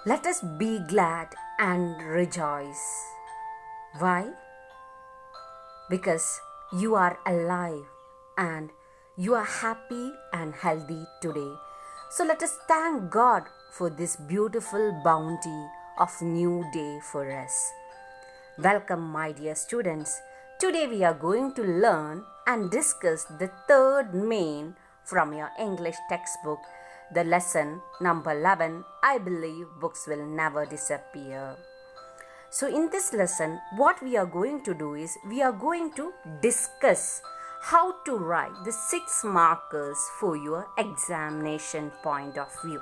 Let us be glad and rejoice. Why? Because you are alive and you are happy and healthy today. So let us thank God for this beautiful bounty of new day for us. Welcome, my dear students. Today we are going to learn and discuss the third main from your English textbook, the lesson number 11, I believe books will never disappear. So in this lesson, what we are going to do is we are going to discuss how to write the 6 markers for your examination point of view.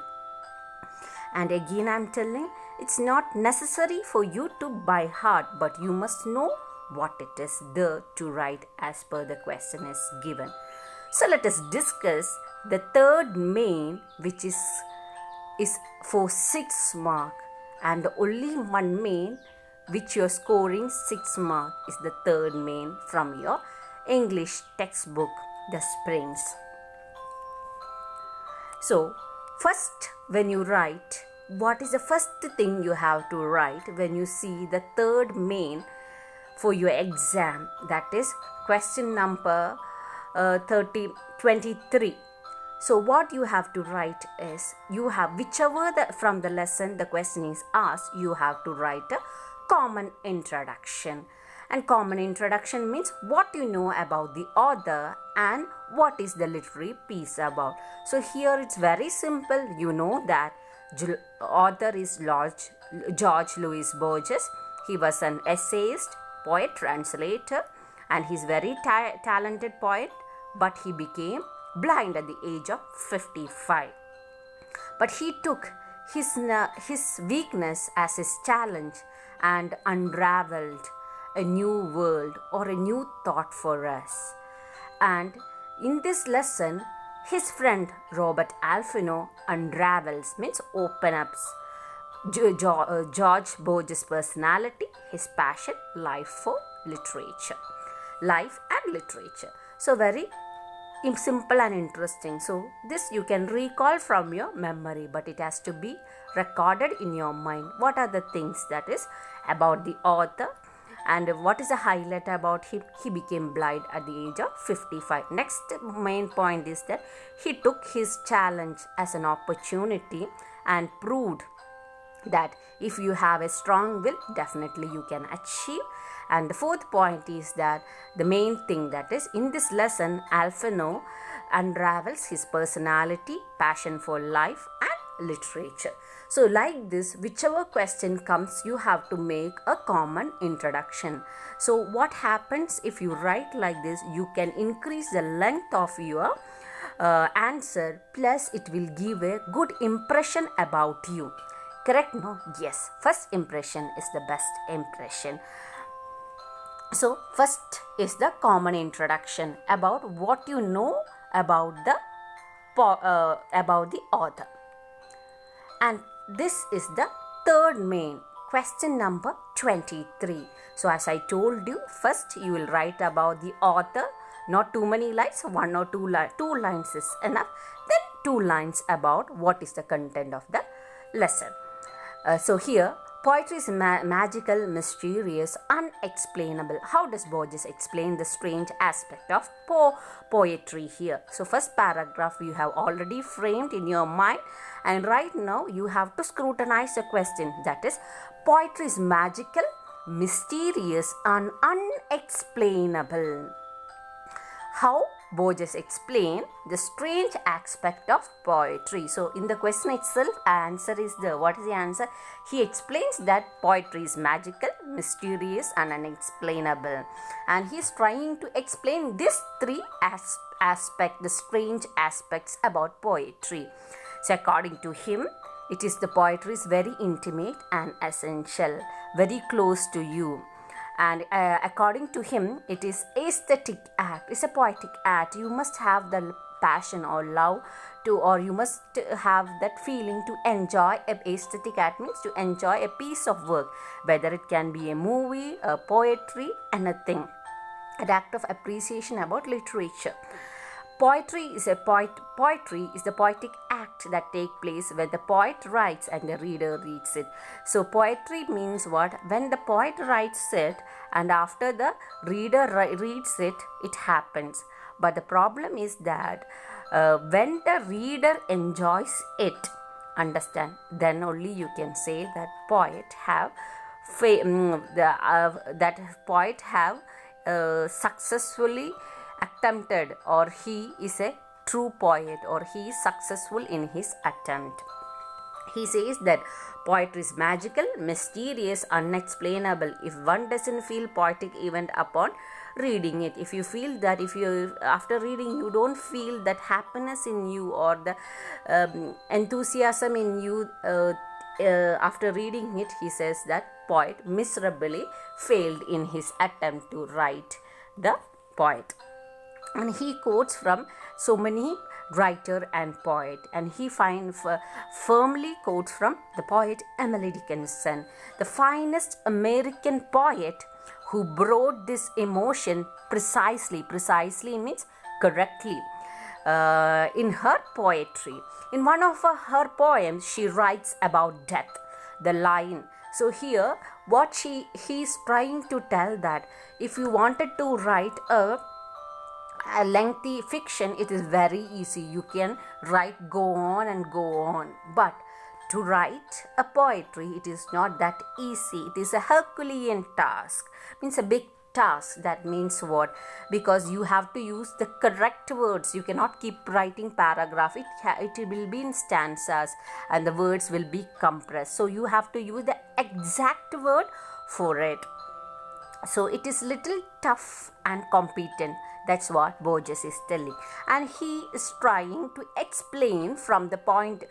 And again I'm telling, it's not necessary for you to by heart, but you must know what it is there to write as per the question is given. So let us discuss the third main, which is for 6 mark, and the only one main which you're scoring 6 mark is the third main from your English textbook, the Springs. So first, when you write, what is the first thing you have to write when you see the third main for your exam? That is question number 23. So what you have to write is, you have whichever from the lesson the question is asked, you have to write a common introduction. And common introduction means what you know about the author and what is the literary piece about. So here it's very simple. You know that author is George Louis Borges. He was an essayist, poet, translator, and he's very talented poet, but he became blind at the age of 55. But he took his weakness as his challenge and unraveled a new world or a new thought for us. And in this lesson, his friend Robert Alfino unravels, means open up George Borges' personality, his passion, life and literature. So very simple and interesting. So this you can recall from your memory, but it has to be recorded in your mind. What are the things that is about the author, and what is the highlight about him? He became blind at the age of 55. Next main point is that he took his challenge as an opportunity and proved that if you have a strong will, definitely you can achieve. And the fourth point is that the main thing, that is in this lesson, Alfino unravels his personality, passion for life and literature. So like this, whichever question comes, you have to make a common introduction. So what happens if you write like this? You can increase the length of your answer, plus it will give a good impression about you. Correct? No? Yes. First impression is the best impression. So first is the common introduction about what you know about the author. And this is the third main, question number 23. So as I told you, first you will write about the author, not too many lines, 1 or 2 lines is enough. Then 2 lines about what is the content of the lesson. So here, poetry is magical, mysterious, unexplainable. How does Borges explain the strange aspect of poetry here? So first paragraph you have already framed in your mind, and right now you have to scrutinize the question. That is, poetry is magical, mysterious, and unexplainable. How Borges explained the strange aspect of poetry. So in the question itself, answer is there. What is the answer? He explains that poetry is magical, mysterious, and unexplainable. And he is trying to explain these 3 aspects, the strange aspects about poetry. So according to him, it is the poetry is very intimate and essential, very close to you. And according to him, it is aesthetic act. It's a poetic act. You must have the passion or love to, or you must have that feeling to enjoy. A aesthetic act means to enjoy a piece of work, whether it can be a movie, a poetry, anything. An act of appreciation about literature. Poetry is the poetic act that takes place when the poet writes and the reader reads it. So poetry means what? When the poet writes it and after the reader reads it, it happens. But the problem is that when the reader enjoys it, understand, then only you can say that poet have successfully attempted, or he is a true poet, or he is successful in his attempt. He says that poetry is magical, mysterious, unexplainable. If one doesn't feel poetic even upon reading it, if you feel that, if you after reading you don't feel that happiness in you or the enthusiasm in you after reading it, he says that poet miserably failed in his attempt to write the poet. And he quotes from so many writer and poet, and he firmly quotes from the poet Emily Dickinson, the finest American poet, who brought this emotion precisely means correctly, in her poetry. In one of her poems, she writes about death, the line. So here what he is trying to tell that if you wanted to write a lengthy fiction, it is very easy. You can write go on. But to write a poetry, it is not that easy. It is a Herculean task. Means a big task. That means what? Because you have to use the correct words. You cannot keep writing paragraph. It will be in stanzas and the words will be compressed. So you have to use the exact word for it. So it is little tough and competent. That's what Borges is telling. And he is trying to explain from the point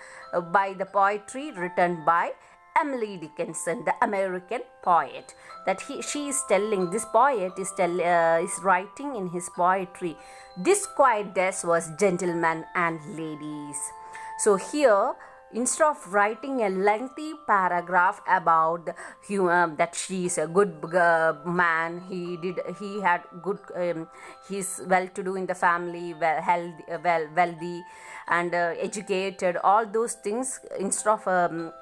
by the poetry written by Emily Dickinson, the American poet, that she is telling, this poet is writing in his poetry, this quiet death was gentlemen and ladies. So here, instead of writing a lengthy paragraph about that she is a good man, he had good, he's well-to-do in the family, wealthy and educated, all those things, instead of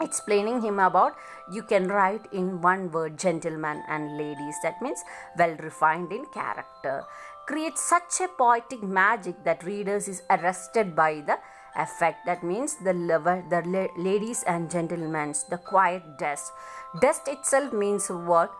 explaining him about, you can write in one word, gentlemen and ladies. That means well refined in character. Creates such a poetic magic that readers is arrested by the effect. That means the ladies and gentlemen, the quiet dust. Dust itself means what?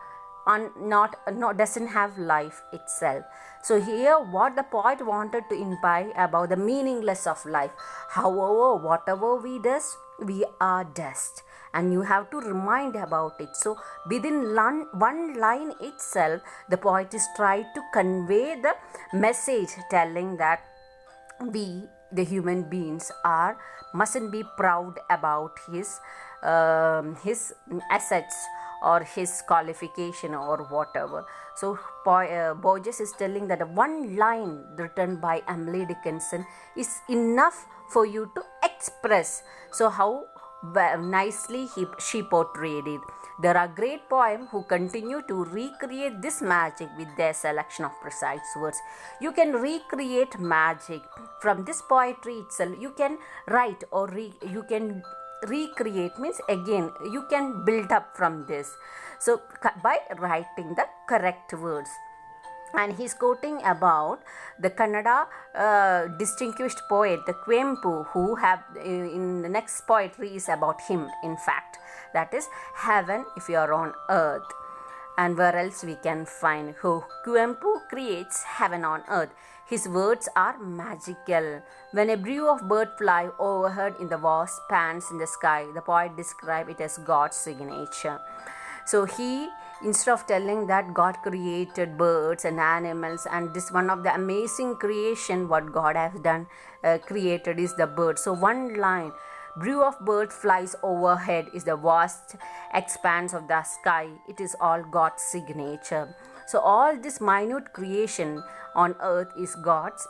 Doesn't have life itself. So here what the poet wanted to imply about the meaningless of life. However, whatever we do, we are dust, and you have to remind about it. So within one line itself, the poet is trying to convey the message, telling that we, the human beings, mustn't be proud about his assets or his qualification or whatever. So Borges is telling that one line written by Emily Dickinson is enough for you to express. So how nicely she portrayed it. There are great poems who continue to recreate this magic with their selection of precise words. You can recreate magic from this poetry itself. You can write or you can recreate, means again you can build up from this. So by writing the correct words. And he's quoting about the Kannada distinguished poet, the Kuempu, who have in the next poetry is about him, in fact. That is heaven if you are on earth. And where else we can find who Kuempu creates heaven on earth. His words are magical. When a brew of bird fly overhead in the vast spans in the sky, the poet described it as God's signature. So he, instead of telling that God created birds and animals, and this one of the amazing creation what God has done, created is the bird. So one line, brew of bird flies overhead is the vast expanse of the sky. It is all God's signature. So all this minute creation on earth is God's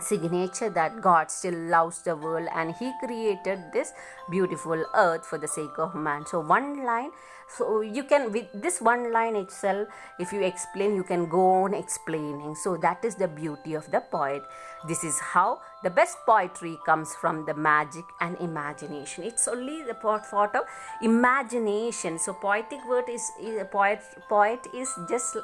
signature that God still loves the world and he created this beautiful earth for the sake of man. So one line, so you can, with this one line itself, if you explain, you can go on explaining. So that is the beauty of the poet. This is how the best poetry comes from the magic and imagination. It's only the thought of imagination. So poetic word is poet is just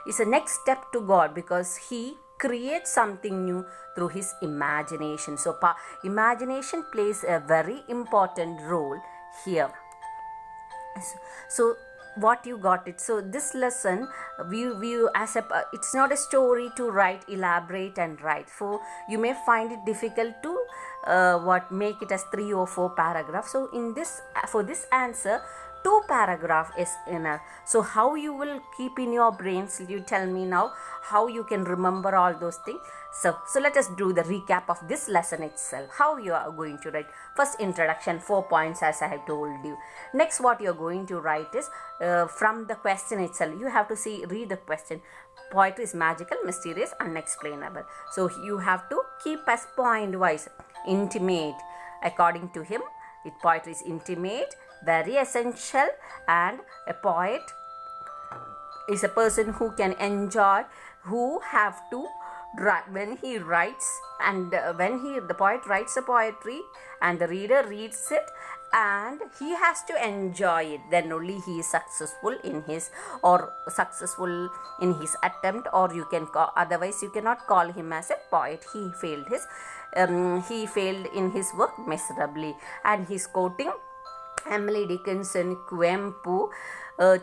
is a next step to God, because he creates something new through his imagination. So imagination plays a very important role here. So what you got it. So this lesson we as a, it's not a story to write, elaborate and write. So you may find it difficult to make it as 3 or 4 paragraphs. So in this, for this answer, 2 paragraph is enough. So how you will keep in your brains, you tell me now how you can remember all those things. So let us do the recap of this lesson itself. How you are going to write. First, introduction, 4 points as I have told you. Next, what you are going to write is from the question itself. You have to read the question. Poetry is magical, mysterious, unexplainable. So you have to keep as point wise. Intimate, according to him, poetry is intimate, very essential, and a poet is a person who can enjoy, who have to when he writes, and when the poet writes a poetry and the reader reads it and he has to enjoy it, then only he is successful in his attempt, or you can call, otherwise you cannot call him as a poet. He failed in his work miserably. And he's quoting Emily Dickinson, Kuempu,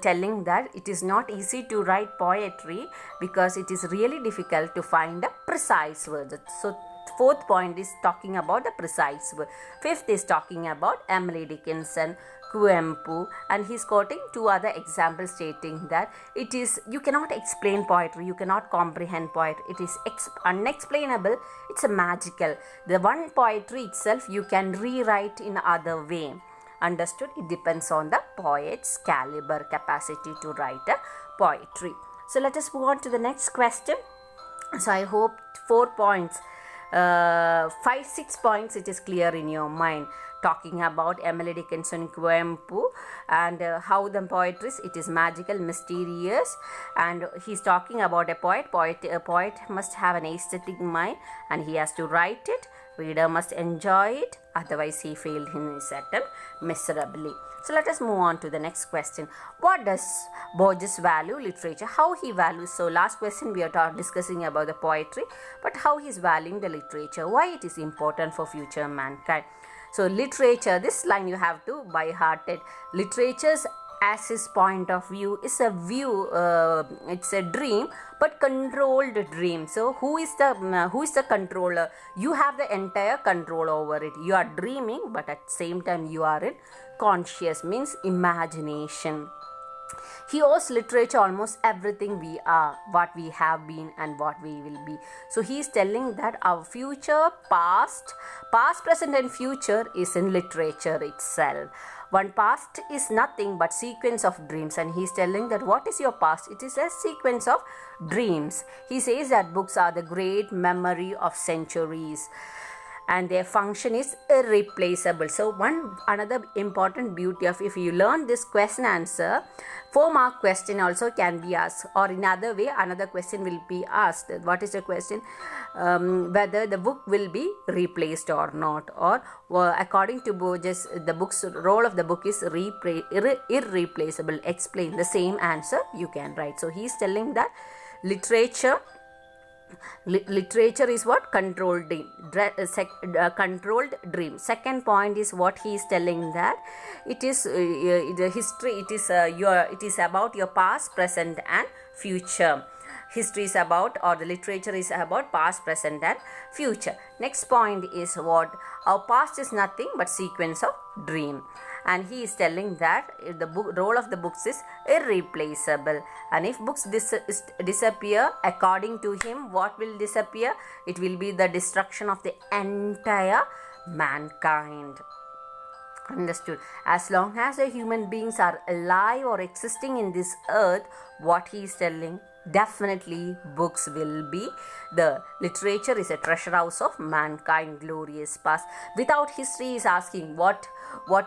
telling that it is not easy to write poetry because it is really difficult to find a precise word. So 4th point is talking about the precise word. 5th is talking about Emily Dickinson, Kuempu, and he's quoting 2 other examples stating that it is, you cannot explain poetry, you cannot comprehend poetry, it is unexplainable, it's a magical. The one poetry itself you can rewrite in other way. Understood? It depends on the poet's caliber, capacity to write a poetry. So let us move on to the next question. So I hope 4 points, 5-6 points it is clear in your mind, talking about Emily Dickinson, Kuempu, and how the poetry is, it is magical, mysterious, and he's talking about a poet. A poet must have an aesthetic mind and he has to write it. Reader must enjoy it, otherwise he failed in his attempt miserably. So let us move on to the next question. What does Borges value literature? How he values? So last question we are discussing about the poetry, but how he is valuing the literature, why it is important for future mankind. So literature, this line you have to by hearted. Literature's as his point of view is a view, it's a dream, but controlled dream. So who is the controller? You have the entire control over it. You are dreaming, but at the same time you are in conscious, means imagination. He owes literature almost everything we are, what we have been and what we will be. So he is telling that our future, past, present and future is in literature itself. One past is nothing but sequence of dreams, and he is telling that what is your past? It is a sequence of dreams. He says that books are the great memory of centuries and their function is irreplaceable. So another important beauty of, if you learn this question answer, 4-mark question also can be asked, or in other way another question will be asked. What is the question? Whether the book will be replaced or not, or according to Borges, the role of the book is irreplaceable. Explain. The same answer you can write. So he is telling that literature is what? Controlled dream. Second point is what he is telling, that it is the history, it is about your past, present and future. History is about, or the literature is about past, present and future. Next point is what? Our past is nothing but sequence of dream. And he is telling that the role of the books is irreplaceable. And if books disappear, according to him, what will disappear? It will be the destruction of the entire mankind. Understood? As long as the human beings are alive or existing in this earth, what he is telling, definitely books will be. The literature is a treasure house of mankind, glorious past. Without history is asking what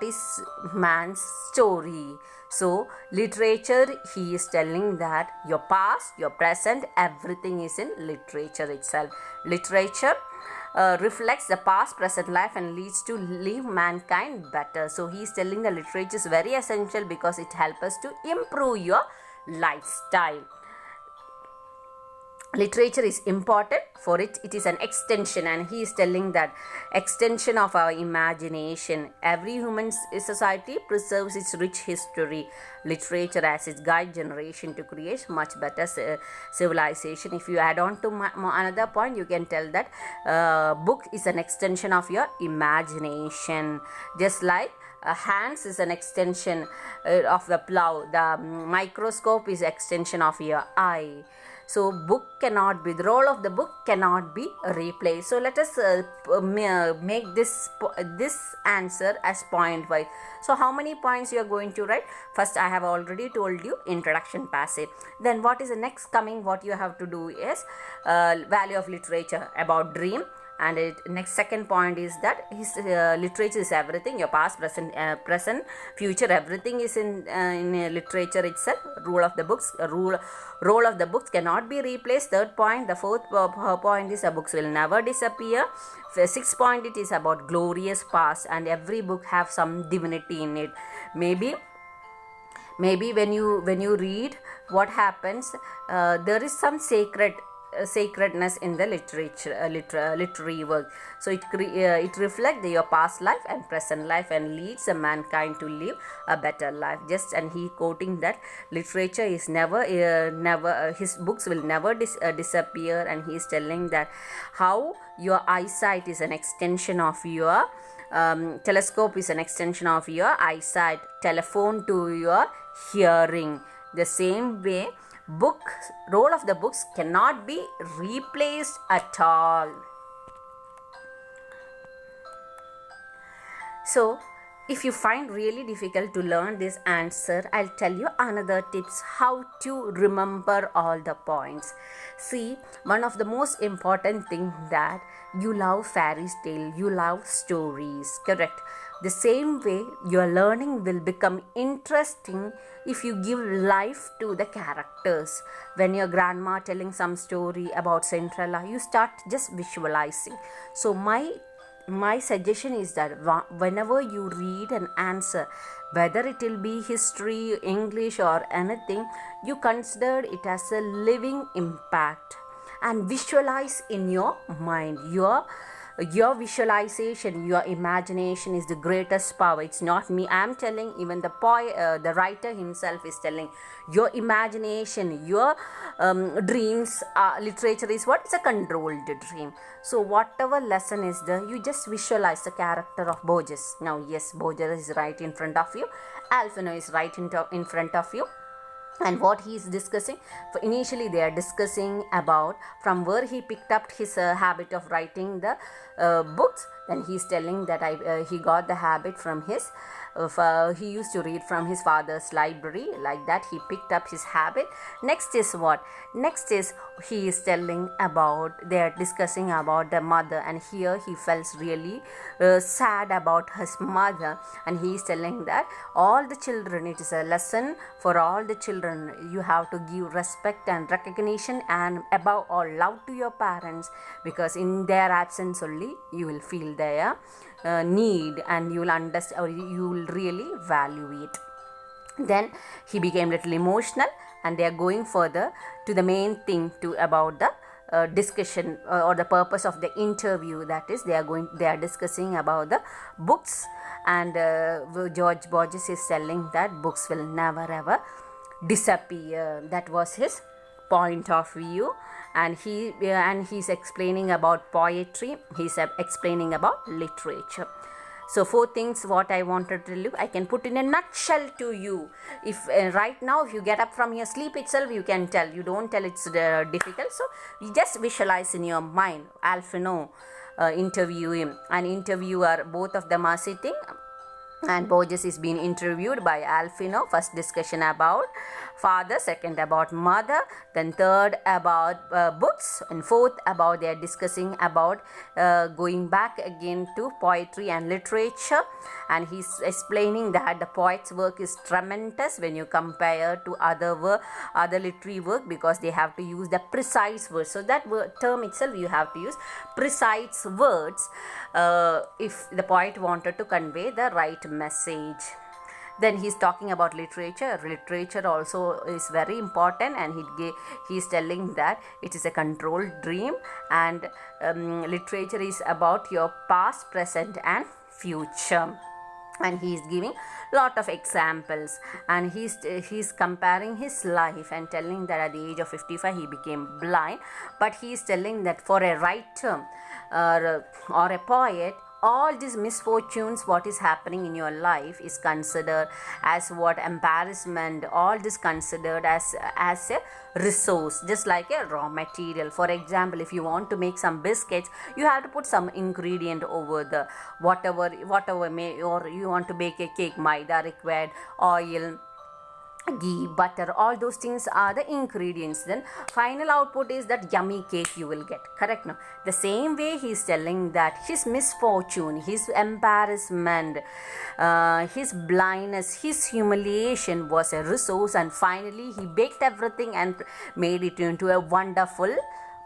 is man's story. So literature, he is telling that your past, your present, everything is in literature itself. Literature reflects the past, present life and leads to live mankind better. So he is telling the literature is very essential because it helps us to improve your lifestyle. Literature is important for it is an extension, and he is telling that extension of our imagination. Every human society preserves its rich history. Literature as its guide generation to create much better civilization. If you add on to another point, you can tell that book is an extension of your imagination, just like hands is an extension of the plow. The microscope is extension of your eye. So book cannot be, the role of the book cannot be replaced. So let us make this answer as point wise. So how many points you are going to write? First, I have already told you introduction passage. Then what is the next coming? What you have to do is value of literature, about dream. And next second point is that his literature is everything. Your past, present, future, everything is in literature itself. Role of the books cannot be replaced. Third point, the fourth point is the books will never disappear. Sixth point, it is about glorious past, and every book have some divinity in it. Maybe when you read, what happens, there is some sacredness in the literary work. So it reflects your past life and present life and leads a mankind to live a better life. And he quoting that literature is never his books will never disappear, and he is telling that how your eyesight is an extension of your telescope is an extension of your eyesight, telephone to your hearing. The same way, role of the books cannot be replaced at all. So if you find really difficult to learn this answer, I'll tell you another tips how to remember all the points. See, one of the most important thing that you love fairy tale, you love stories, correct? The same way your learning will become interesting if you give life to the characters. When your grandma telling some story about Cinderella, you start just visualizing. So my suggestion is that whenever you read an answer, whether it will be history, English or anything, you consider it as a living impact and visualize in your mind. Your visualization, your imagination is the greatest power. It's not me, I am telling, even the writer himself is telling. Your imagination, your dreams, literature is what? It's a controlled dream. So whatever lesson is there, you just visualize the character of Borges. Now yes, Borges is right in front of you, Alfino is right in front of you. And what he is discussing, initially they are discussing about from where he picked up his habit of writing the books. Then he is telling that he got the habit from his he used to read from his father's library. Like that he picked up his habit. Next is what? Next is he is telling about, they are discussing about the mother, and here he felt really sad about his mother, and he is telling that all the children, it is a lesson for all the children, you have to give respect and recognition and above all love to your parents, because in their absence only you will feel their need, and you will understand, or you will really value it. Then he became little emotional, and they are going further to the main thing about the discussion or the purpose of the interview. That is, they are discussing about the books, and George Borges is telling that books will never ever disappear. That was his point of view, and he's explaining about poetry, he's explaining about literature. So 4 things what I wanted to tell you, I can put in a nutshell to you. If right now, if you get up from your sleep itself, you can tell. You don't tell it's difficult. So you just visualize in your mind. Alfino interview him. An interviewer, both of them are sitting, and Borges is being interviewed by Alfino. First discussion about father, second about mother, then third about books, and fourth about they are discussing about going back again to poetry and literature. And he's explaining that the poet's work is tremendous when you compare to other literary work, because they have to use the precise words. So that term itself, you have to use precise words if the poet wanted to convey the right message. Then he's talking about literature. Literature also is very important, and he's telling that it is a controlled dream, and literature is about your past, present and future. And he is giving lot of examples, and he's comparing his life and telling that at the age of 55 he became blind, but he is telling that for a writer or a poet, all these misfortunes what is happening in your life is considered as what embarrassment, all this considered as a resource, just like a raw material. For example, if you want to make some biscuits, you have to put some ingredient over the whatever or you want to bake a cake, maida required, oil, ghee, butter, all those things are the ingredients. Then final output is that yummy cake you will get. Correct? Now the same way he is telling that his misfortune, his embarrassment, his blindness, his humiliation was a resource, and finally he baked everything and made it into a wonderful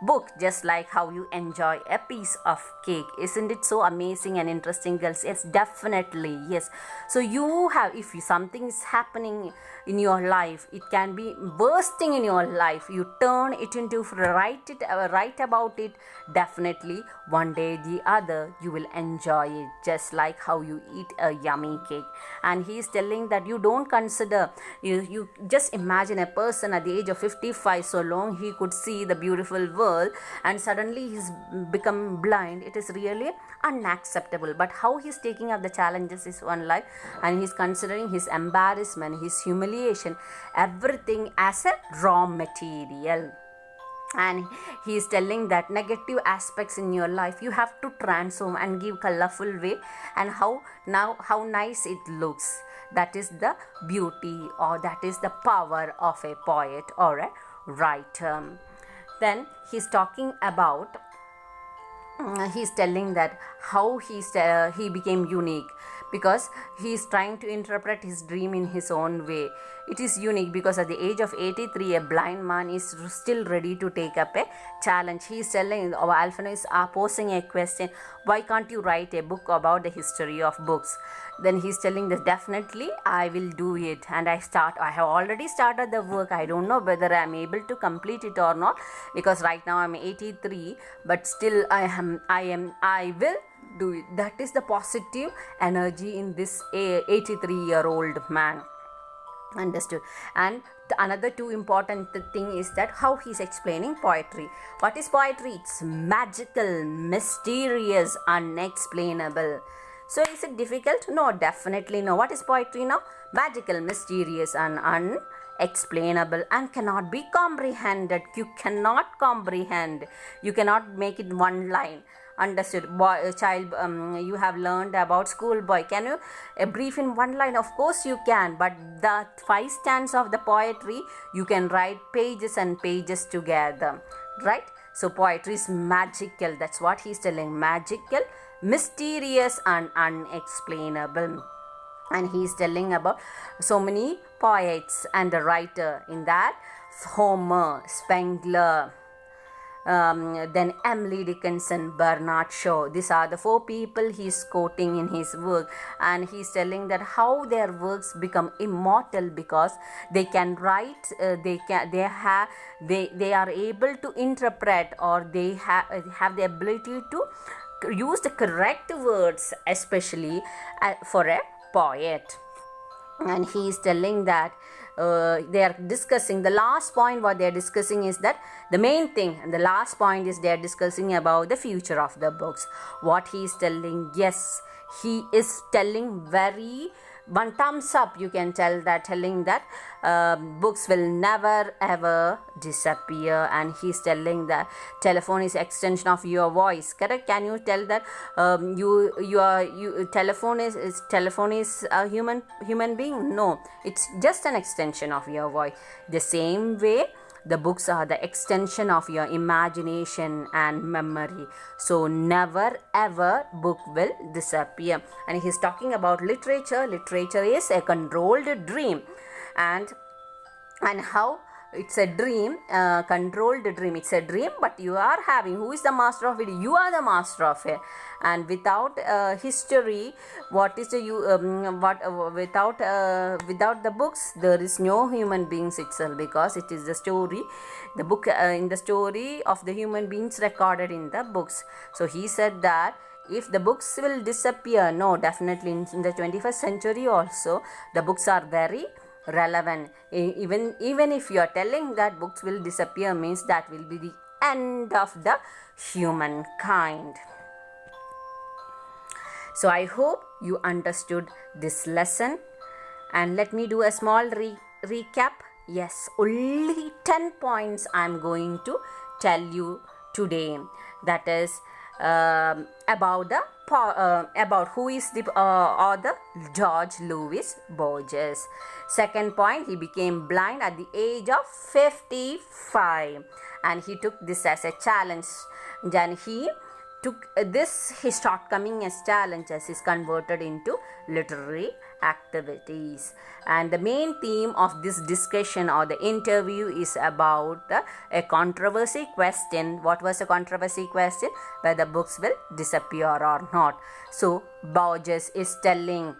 book, just like how you enjoy a piece of cake. Isn't it so amazing and interesting, girls? Yes, definitely, yes. So you have, if something is happening in your life, it can be bursting in your life, you turn it into write about it, definitely one day the other you will enjoy it, just like how you eat a yummy cake. And he is telling that you don't consider, you just imagine a person at the age of 55, so long he could see the beautiful world, and suddenly he's become blind. It is really unacceptable. But how he's taking up the challenges is one life, and he's considering his embarrassment, his humiliation, everything as a raw material. And he is telling that negative aspects in your life you have to transform and give colorful way, and how nice it looks. That is the beauty, or that is the power of a poet or a writer. Then he's talking about, he's telling that how he became unique, because he is trying to interpret his dream in his own way. It is unique because at the age of 83, a blind man is still ready to take up a challenge. He is telling, Alphonse is posing a question, why can't you write a book about the history of books? Then he's telling that definitely I will do it, and I have already started the work. I don't know whether I'm able to complete it or not, because right now I'm 83, but still I will do it. That is the positive energy in this 83-year-old man. Understood. And another two important thing is that how he's explaining poetry. What is poetry? It's magical, mysterious, unexplainable. So is it difficult? No, definitely no. What is poetry now? Magical, mysterious and unexplainable, and cannot be comprehended. You cannot comprehend. You cannot make it one line. Understood. Child, you have learned about schoolboy. Can you brief in one line? Of course you can, but the 5 stanzas of the poetry, you can write pages and pages together, right? So poetry is magical. That's what he's telling. Magical, mysterious and unexplainable. And he's telling about so many poets and the writer in that: Homer, Spengler, then Emily Dickinson, Bernard Shaw. These are the 4 people he's quoting in his work, and he's telling that how their works become immortal because they can write, they are able to interpret, or they have the ability to use the correct words, especially for a poet. And he is telling that they are discussing, the last point what they are discussing is that the main thing, and the last point is they are discussing about the future of the books. What he is telling, yes, he is telling very one thumbs up, you can telling that books will never ever disappear. And he's telling that telephone is extension of your voice. Correct? Can you tell that telephone is a human being? No, it's just an extension of your voice. The same way, the books are the extension of your imagination and memory. So never ever book will disappear. And he's talking about literature. Literature is a controlled dream, and how it's a dream, controlled dream. It's a dream, but you are having. Who is the master of it? You are the master of it. And without history, what is the without the books, there is no human beings itself, because it is the story, the book in the story of the human beings recorded in the books. So he said that if the books will disappear, no, definitely in the 21st century also, the books are very relevant. Even if you are telling that books will disappear, means that will be the end of the humankind. So I hope you understood this lesson, and let me do a small recap. Yes, only 10 points I am going to tell you today. That is about who is the author, George Louis Borges. Second point, he became blind at the age of 55, and he took this as a challenge. Then he took his shortcoming as challenges is converted into literary activities. And the main theme of this discussion or the interview is about a controversy question. What was the controversy question? Whether books will disappear or not. So Borges is telling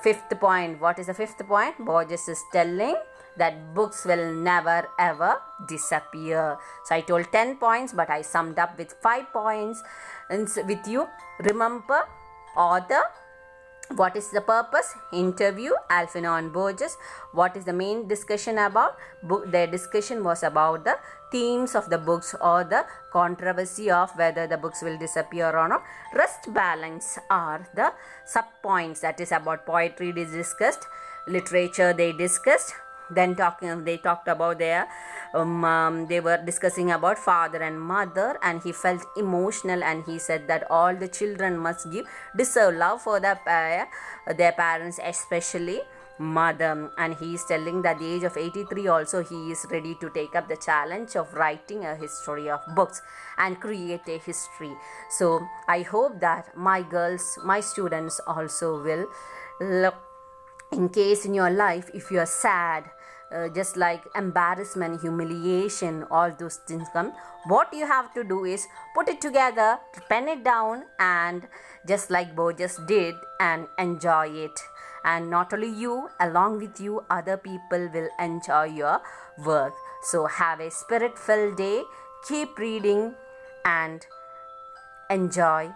fifth point. What is the fifth point? Borges is telling that books will never ever disappear. So I told 10 points, but I summed up with 5 points with you. Remember, author, what is the purpose? Interview, Alfino and Borges. What is the main discussion about? Their discussion was about the themes of the books or the controversy of whether the books will disappear or not. Rest, balance are the sub points. That is about poetry they discussed, literature they discussed. Then they talked about their they were discussing about father and mother, and he felt emotional, and he said that all the children must deserve love for their parents, especially mother. And he is telling that at the age of 83 also he is ready to take up the challenge of writing a history of books and create a history. So I hope that my students also will look. In case in your life, if you are sad, just like embarrassment, humiliation, all those things come, what you have to do is put it together, pen it down, and just like Borges did, and enjoy it. And not only you, along with you, other people will enjoy your work. So have a spirit-filled day, keep reading, and enjoy